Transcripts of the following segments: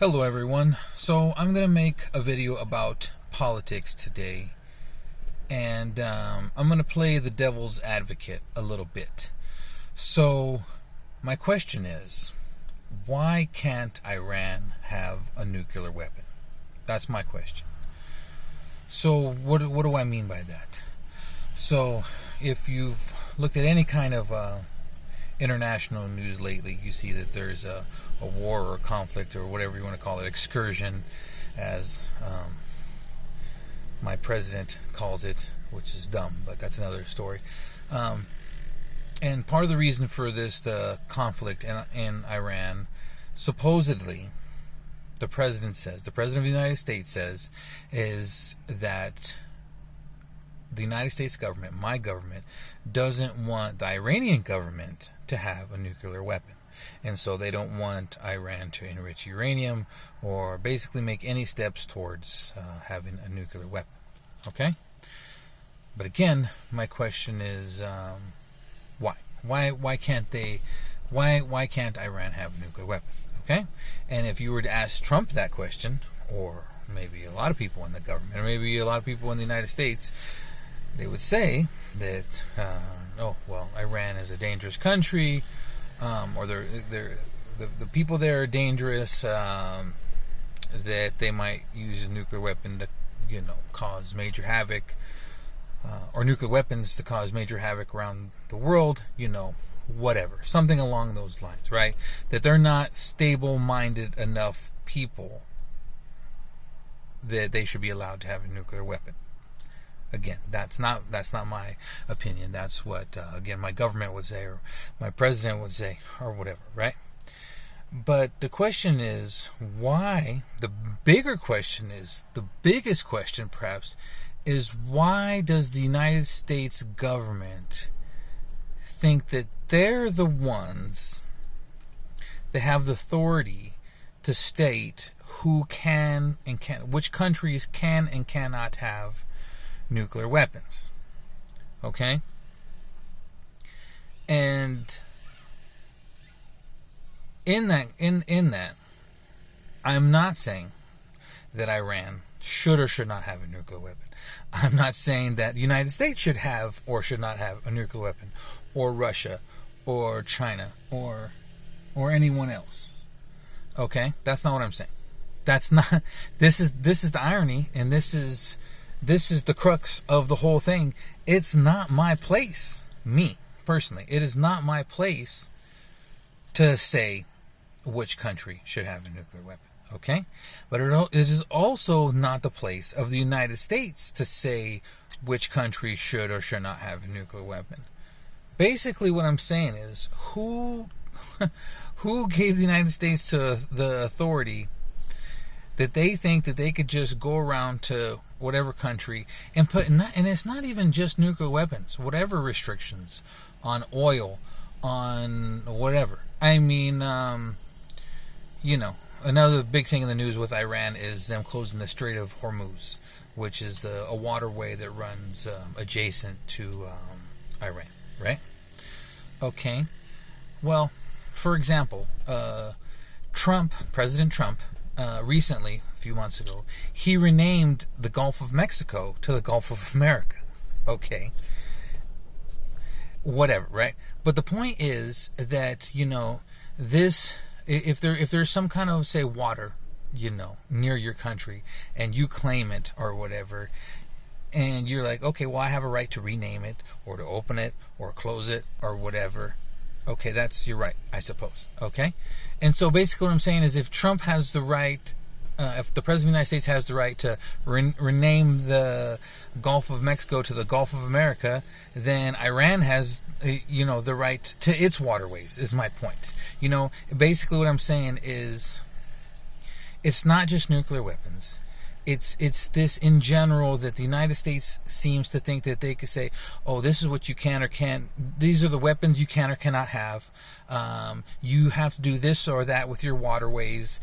Hello everyone. So I'm going to make a video about politics today, and I'm going to play the devil's advocate a little bit. So my question is, why can't Iran have a nuclear weapon? That's my question. So what do I mean by that? So if you've looked at any kind of international news lately, you see that there's a war or a conflict or whatever you want to call it, excursion, as my president calls it, which is dumb, but that's another story. And part of the reason for this conflict in Iran, supposedly, the president of the United States says, is that the United States government, my government, doesn't want the Iranian government to have a nuclear weapon. And so they don't want Iran to enrich uranium or basically make any steps towards having a nuclear weapon. Okay? But again, my question is, why? Why can't Iran have a nuclear weapon? Okay? And if you were to ask Trump that question, or maybe a lot of people in the government, or maybe a lot of people in the United States, they would say that, Iran is a dangerous country, or the people there are dangerous, that they might use a nuclear weapon to, cause major havoc, or nuclear weapons to cause major havoc around the world, whatever. Something along those lines, right? That they're not stable-minded enough people that they should be allowed to have a nuclear weapon. Again, that's not my opinion. That's what, again, my government would say, or my president would say, or whatever, right? But the question is, why? The bigger question is, the biggest question perhaps, is why does the United States government think that they're the ones that have the authority to state who can and which countries can and cannot have nuclear weapons? Okay? And in that, I'm not saying that Iran should or should not have a nuclear weapon. I'm not saying that the United States should have or should not have a nuclear weapon, or Russia, or China, or anyone else. Okay? That's not what I'm saying. That's not. This is the irony, and this is the crux of the whole thing. It's not my place, me personally. It is not my place to say which country should have a nuclear weapon. Okay? But it is also not the place of the United States to say which country should or should not have a nuclear weapon. Basically, what I'm saying is, who gave the United States to the authority that they think that they could just go around to whatever country and put, and it's not even just nuclear weapons, whatever restrictions on oil, on whatever. I mean, another big thing in the news with Iran is them closing the Strait of Hormuz, which is a waterway that runs adjacent to Iran, right? Okay. Well, for example, President Trump, recently, a few months ago, he renamed the Gulf of Mexico to the Gulf of America. Okay. Whatever, right? But the point is that, this, if there's some kind of, say, water, near your country, and you claim it or whatever, and you're like, okay, well, I have a right to rename it, or to open it, or close it, or whatever. Okay, that's your right, I suppose. Okay? And so basically what I'm saying is, if Trump has the right, if the President of the United States has the right to rename the Gulf of Mexico to the Gulf of America, then Iran has, the right to its waterways, is my point. Basically what I'm saying is, it's not just nuclear weapons. It's this in general, that the United States seems to think that they could say, oh, this is what you can or can't, these are the weapons you can or cannot have. You have to do this or that with your waterways.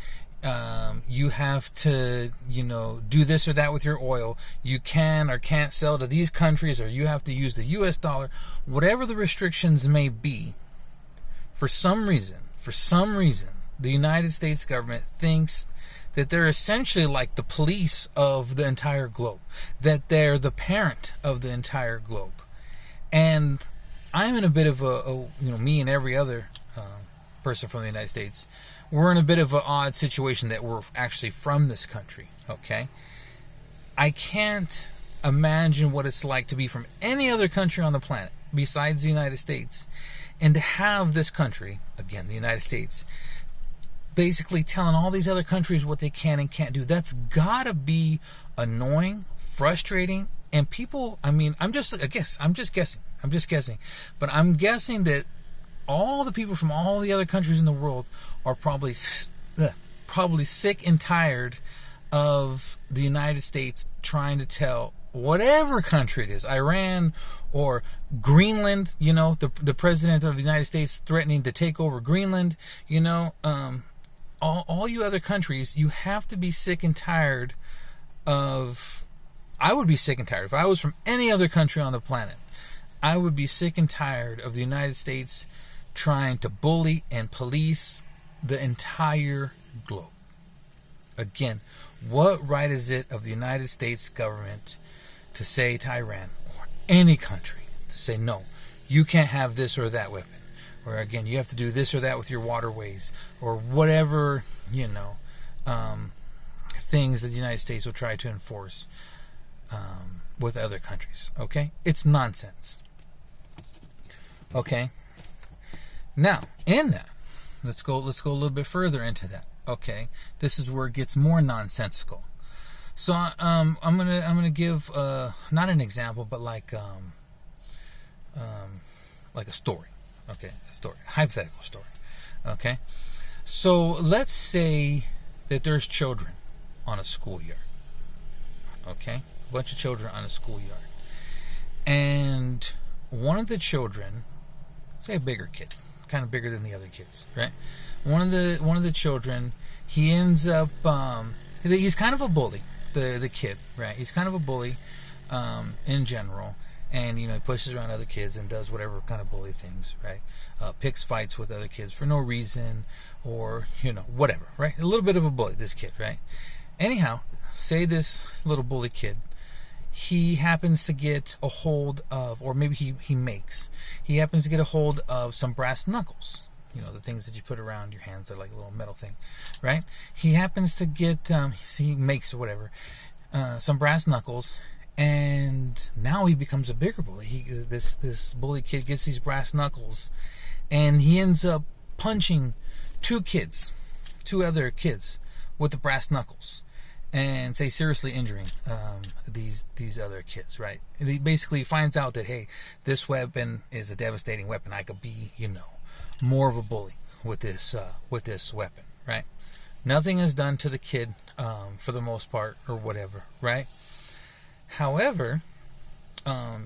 You have to, do this or that with your oil. You can or can't sell to these countries, or you have to use the US dollar. Whatever the restrictions may be, for some reason, the United States government thinks that they're essentially like the police of the entire globe, that they're the parent of the entire globe. And I'm in a bit of me and every other person from the United States, we're in a bit of an odd situation that we're actually from this country, okay? I can't imagine what it's like to be from any other country on the planet besides the United States, and to have this country, again, the United States, basically telling all these other countries what they can and can't do. That's gotta be annoying, frustrating, and people, I'm just guessing, but I'm guessing that all the people from all the other countries in the world are probably sick and tired of the United States trying to tell whatever country it is, Iran or Greenland, the president of the United States threatening to take over Greenland, all you other countries, you have to be sick and tired of. I would be sick and tired if I was from any other country on the planet. I would be sick and tired of the United States trying to bully and police the entire globe. Again, what right is it of the United States government to say to Iran or any country to say, no, you can't have this or that weapon, or again, you have to do this or that with your waterways, or whatever, things that the United States will try to enforce with other countries. Okay, it's nonsense. Okay, now in that, let's go a little bit further into that. Okay, this is where it gets more nonsensical. So I'm gonna give not an example, but like a story. Okay, a story, a hypothetical story. Okay, so let's say that there's children on a schoolyard. Okay, a bunch of children on a schoolyard, and one of the children, say a bigger kid, kind of bigger than the other kids, right? One of the children, he ends up he's kind of a bully, the kid, right? He's kind of a bully in general, and he pushes around other kids and does whatever kind of bully things, right? Picks fights with other kids for no reason, or whatever, right? A little bit of a bully, this kid, right? Anyhow, say this little bully kid, he happens to get a hold of, or maybe he happens to get a hold of some brass knuckles. The things that you put around your hands are like a little metal thing, right? He happens to get, he makes or whatever, some brass knuckles, and now he becomes a bigger bully. This bully kid gets these brass knuckles, and he ends up punching two other kids with the brass knuckles, and seriously injuring these other kids, right? And he basically finds out that, hey, this weapon is a devastating weapon. I could be, more of a bully with this weapon, right? Nothing is done to the kid for the most part, or whatever, right? However,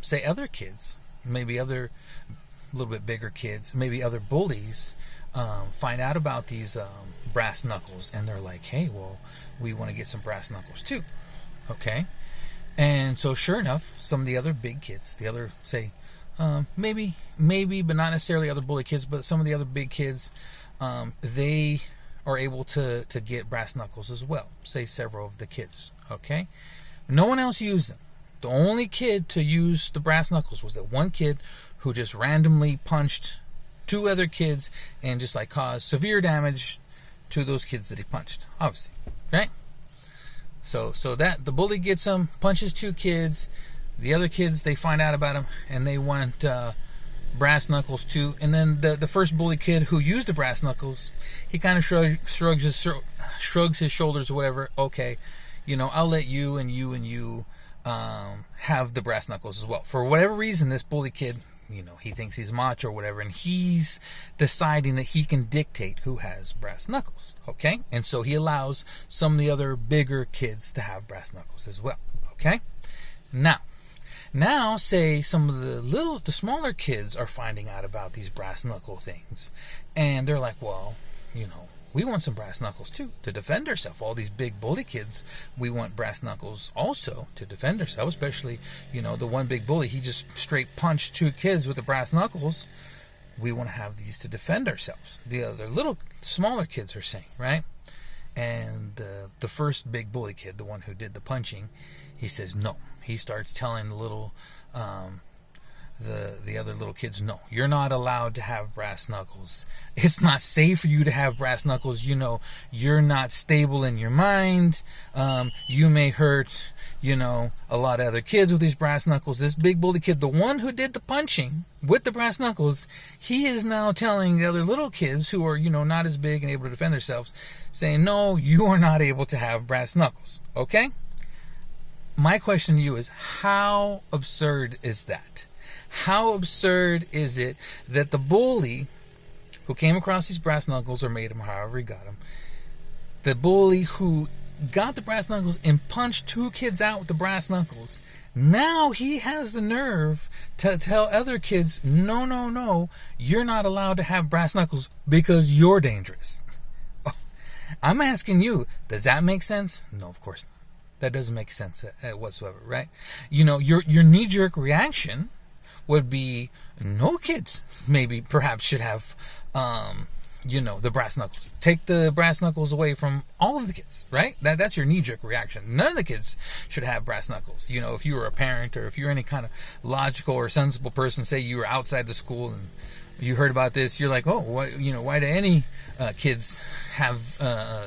say other kids, maybe other little bit bigger kids, maybe other bullies, find out about these brass knuckles, and they're like, hey, well, we want to get some brass knuckles too. Okay, and so sure enough, some of the other big kids, the other, say, maybe, but not necessarily other bully kids, but some of the other big kids, they are able to get brass knuckles as well. Say several of the kids. Okay, no one else used them. The only kid to use the brass knuckles was that one kid who just randomly punched two other kids and just caused severe damage to those kids that he punched, obviously, right? So that the bully gets him, punches two kids. The other kids, they find out about him, and they want brass knuckles too. And then the first bully kid who used the brass knuckles, he kind of shrugs his shoulders or whatever. Okay, I'll let you and you have the brass knuckles as well. For whatever reason, this bully kid, he thinks he's macho or whatever, and he's deciding that he can dictate who has brass knuckles. Okay, and so he allows some of the other bigger kids to have brass knuckles as well. Okay, now say some of the smaller kids are finding out about these brass knuckle things, and they're like, well, we want some brass knuckles too to defend ourselves. All these big bully kids, we want brass knuckles also to defend ourselves. Especially, the one big bully, he just straight punched two kids with the brass knuckles, we want to have these to defend ourselves. The other little, smaller kids are saying, right? And the first big bully kid, the one who did the punching, he says no. He starts telling the little, the other little kids, no, you're not allowed to have brass knuckles. It's not safe for you to have brass knuckles. You know, you're not stable in your mind. You may hurt, you know, a lot of other kids with these brass knuckles. This big bully kid, the one who did the punching with the brass knuckles, he is now telling the other little kids who are, you know, not as big and able to defend themselves, saying, no, you are not able to have brass knuckles. Okay? My question to you is, how absurd is that? How absurd is it that the bully who came across these brass knuckles, or made them however he got them, the bully who got the brass knuckles and punched two kids out with the brass knuckles, now he has the nerve to tell other kids, no, no, no, you're not allowed to have brass knuckles because you're dangerous. I'm asking you, does that make sense? No, of course not. That doesn't make sense whatsoever, right? You know, your knee-jerk reaction would be, no kids maybe perhaps should have you know, the brass knuckles. Take the brass knuckles away from all of the kids, right? That's your knee-jerk reaction. None of the kids should have brass knuckles. You know, if you were a parent, or if you're any kind of logical or sensible person, say you were outside the school and you heard about this, you're like, oh, why do any kids have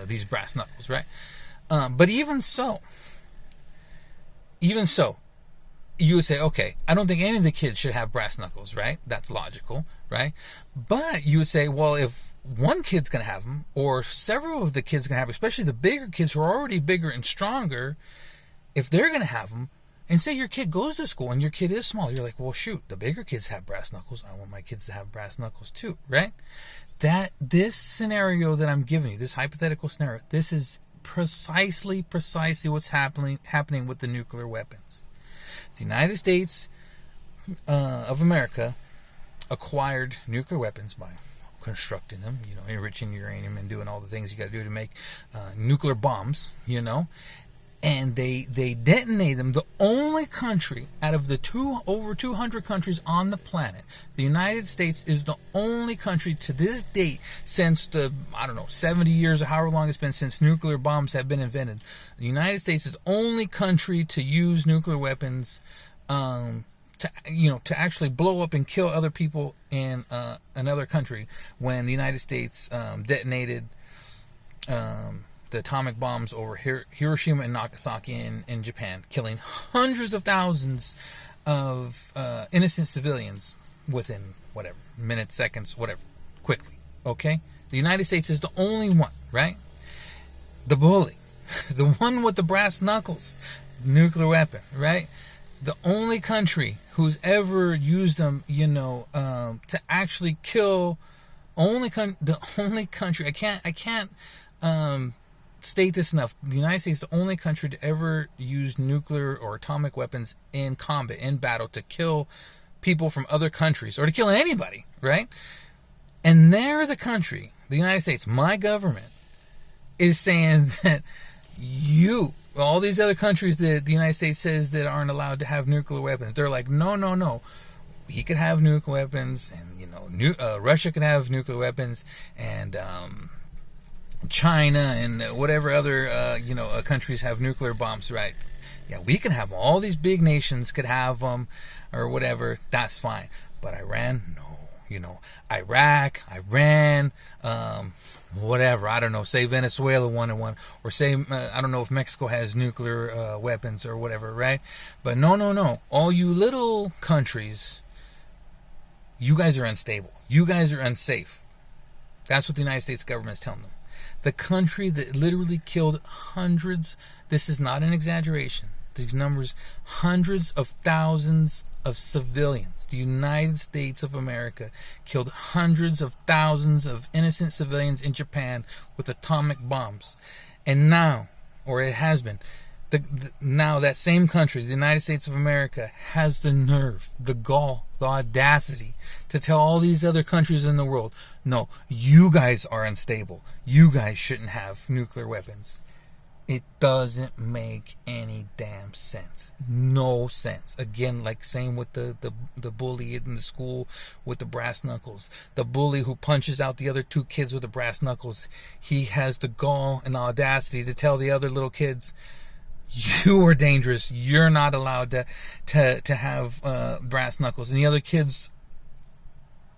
these brass knuckles, right? But even so, you would say, okay, I don't think any of the kids should have brass knuckles, right? That's logical, right? But you would say, well, if one kid's going to have them, or several of the kids are going to have them, especially the bigger kids who are already bigger and stronger, if they're going to have them, and say your kid goes to school and your kid is small, you're like, well, shoot, the bigger kids have brass knuckles. I want my kids to have brass knuckles too, right? This scenario that I'm giving you, this hypothetical scenario, this is precisely what's happening with the nuclear weapons. The United States of America acquired nuclear weapons by constructing them, you know, enriching uranium and doing all the things you got to do to make nuclear bombs, you know, and they detonated them. The only country out of the over 200 countries on the planet, the United States is the only country to this date, since the, 70 years or however long it's been since nuclear bombs have been invented. The United States is the only country to use nuclear weapons to actually blow up and kill other people in another country, when the United States detonated the atomic bombs over Hiroshima and Nagasaki in Japan, killing hundreds of thousands of innocent civilians within whatever, minutes, seconds, whatever, quickly. Okay? The United States is the only one, right? The bully, the one with the brass knuckles, nuclear weapon, right? The only country who's ever used them, to actually kill. The only country. I can't state this enough. The United States is the only country to ever use nuclear or atomic weapons in combat, in battle, to kill people from other countries, or to kill anybody, right? And they're the country, the United States, my government, is saying that all these other countries that the United States says that aren't allowed to have nuclear weapons, they're like, no. We could have nuclear weapons, and Russia could have nuclear weapons, and China and whatever other countries have nuclear bombs, right? Yeah, we can have them. All these big nations could have them, or whatever. That's fine. But Iran, no. Iraq, Iran, whatever. I don't know. Say Venezuela 1-1, or say I don't know if Mexico has nuclear weapons or whatever, right? But no. All you little countries, you guys are unstable. You guys are unsafe. That's what the United States government is telling them. The country that literally killed hundreds, this is not an exaggeration, these numbers, hundreds of thousands of civilians. The United States of America killed hundreds of thousands of innocent civilians in Japan with atomic bombs. And now, or it has been, now that same country, the United States of America, has the nerve, the gall, the audacity to tell all these other countries in the world, no, you guys are unstable. You guys shouldn't have nuclear weapons. It doesn't make any damn sense. No sense. Again, like same with the bully in the school with the brass knuckles. The bully who punches out the other two kids with the brass knuckles. He has the gall and the audacity to tell the other little kids, you are dangerous. You're not allowed to have brass knuckles. And the other kids,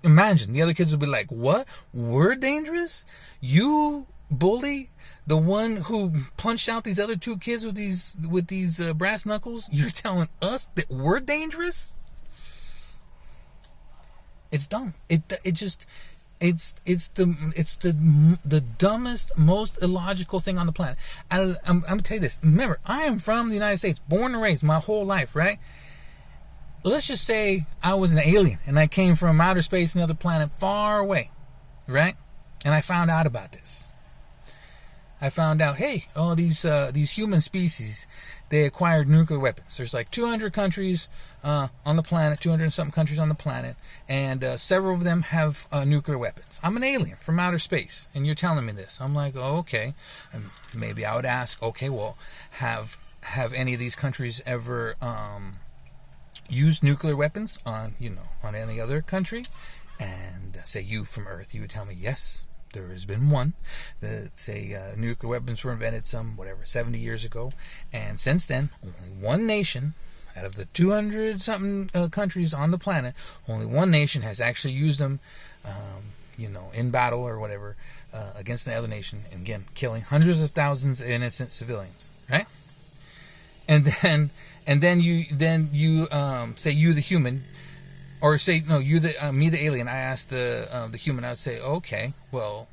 imagine, the other kids would be like, what? We're dangerous? You bully? The one who punched out these other two kids with these brass knuckles, you're telling us that we're dangerous? It's dumb. It's the dumbest, most illogical thing on the planet. I'm gonna tell you this. Remember, I am from the United States, born and raised my whole life, right? Let's just say I was an alien and I came from outer space, another planet far away, right? And I found out about this. I found out, hey, these human species, they acquired nuclear weapons. There's like 200 countries on the planet, 200 and something countries on the planet, and several of them have nuclear weapons. I'm an alien from outer space, and you're telling me this. I'm like, oh, okay. And maybe I would ask, okay, well, have any of these countries ever used nuclear weapons on any other country? And say you from Earth, you would tell me, yes. There has been one that say nuclear weapons were invented 70 years ago. And since then, only one nation out of the 200 something countries on the planet, only one nation has actually used them, in battle or whatever, against the other nation. And again, killing hundreds of thousands of innocent civilians, right? And then you say you the human, or say, no, you me the alien. I asked the human. I'd say, okay, well,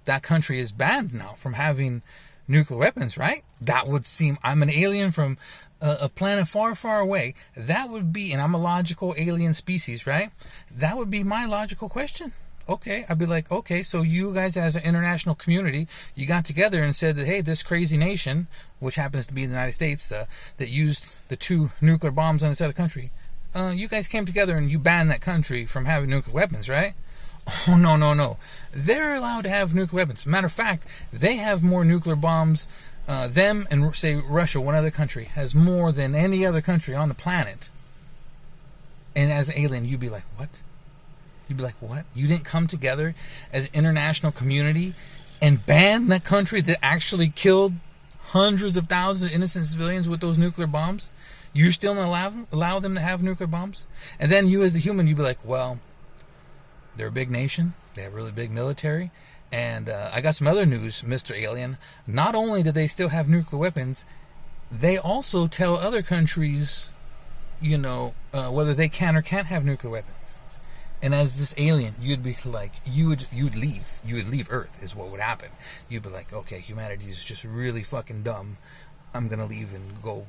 that country is banned now from having nuclear weapons, right? That would seem, I'm an alien from a planet far, far away. That would be, and I'm a logical alien species, right? That would be my logical question. Okay, I'd be like, okay, so you guys as an international community, you got together and said that, hey, this crazy nation, which happens to be the United States, that used the 2 nuclear bombs on this other country, you guys came together and you banned that country from having nuclear weapons, right? Oh, no. They're allowed to have nuclear weapons. Matter of fact, they have more nuclear bombs. Them and, say, Russia, one other country, has more than any other country on the planet. And as an alien, you'd be like, what? You'd be like, what? You didn't come together as an international community and ban that country that actually killed hundreds of thousands of innocent civilians with those nuclear bombs? You still don't allow them to have nuclear bombs? And then you as a human, you'd be like, well, they're a big nation. They have a really big military. And I got some other news, Mr. Alien. Not only do they still have nuclear weapons, they also tell other countries, whether they can or can't have nuclear weapons. And as this alien, you'd be like, you'd leave. You would leave Earth is what would happen. You'd be like, okay, humanity is just really fucking dumb. I'm going to leave and go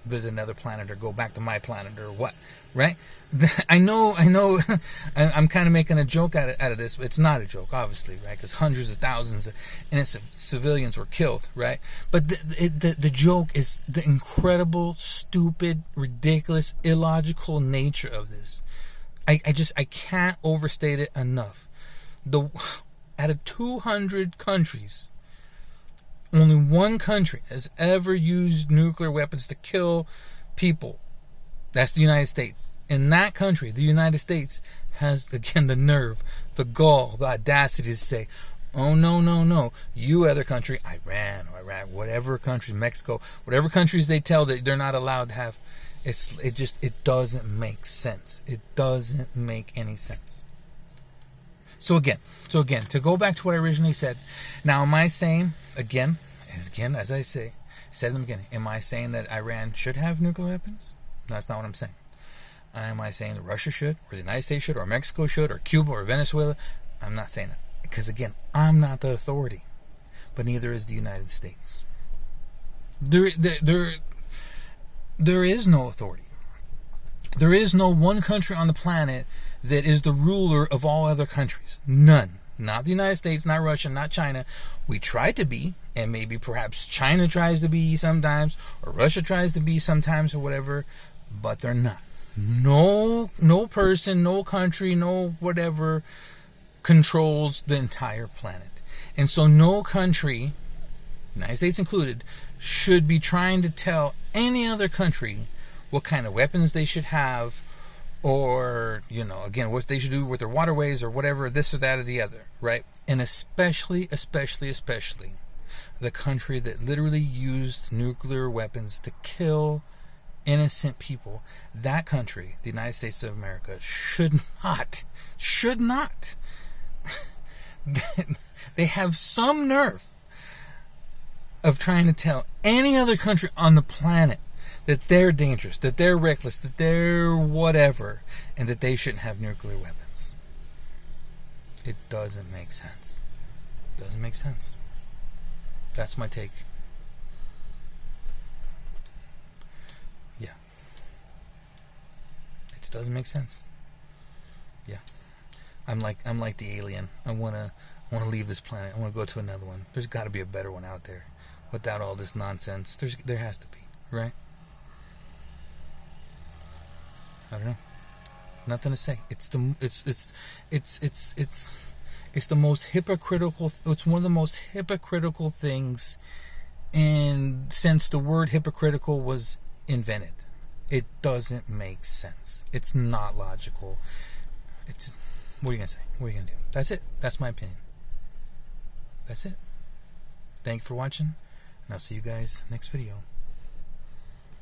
visit another planet or go back to my planet or what, right? I know I'm kind of making a joke out of this, but it's not a joke, obviously, right? Because hundreds of thousands of innocent civilians were killed, right? But the joke is the incredible, stupid, ridiculous, illogical nature of this. I can't overstate it enough. Out of 200 countries, only one country has ever used nuclear weapons to kill people. That's the United States. In that country, the United States has, again, the nerve, the gall, the audacity to say, oh, no. You other country, Iran, whatever country, Mexico, whatever countries they tell that they're not allowed to have, it doesn't make sense. It doesn't make any sense. So again, to go back to what I originally said, now am I saying, again, as I said in the beginning, am I saying that Iran should have nuclear weapons? No, that's not what I'm saying. Am I saying that Russia should, or the United States should, or Mexico should, or Cuba, or Venezuela? I'm not saying that. Because again, I'm not the authority. But neither is the United States. There is no authority. There is no one country on the planet that is the ruler of all other countries. None. Not the United States, not Russia, not China. We try to be, and maybe perhaps China tries to be sometimes, or Russia tries to be sometimes, or whatever, but they're not. No person, no country, no whatever controls the entire planet. And so no country United States included, should be trying to tell any other country what kind of weapons they should have, or, you know, again, what they should do with their waterways or whatever, this or that or the other, right? And especially the country that literally used nuclear weapons to kill innocent people. That country, the United States of America, should not. They have some nerve of trying to tell any other country on the planet that they're dangerous, that they're reckless, that they're whatever, and that they shouldn't have nuclear weapons. It doesn't make sense. Doesn't make sense. That's my take. Yeah. It just doesn't make sense. Yeah. I'm like the alien. I wanna leave this planet. I wanna go to another one. There's gotta be a better one out there without all this nonsense. There has to be, right? I don't know. Nothing to say. It's the most hypocritical. It's one of the most hypocritical things, and since the word hypocritical was invented, it doesn't make sense. It's not logical. It's just, what are you gonna say? What are you gonna do? That's it. That's my opinion. That's it. Thank you for watching, and I'll see you guys next video.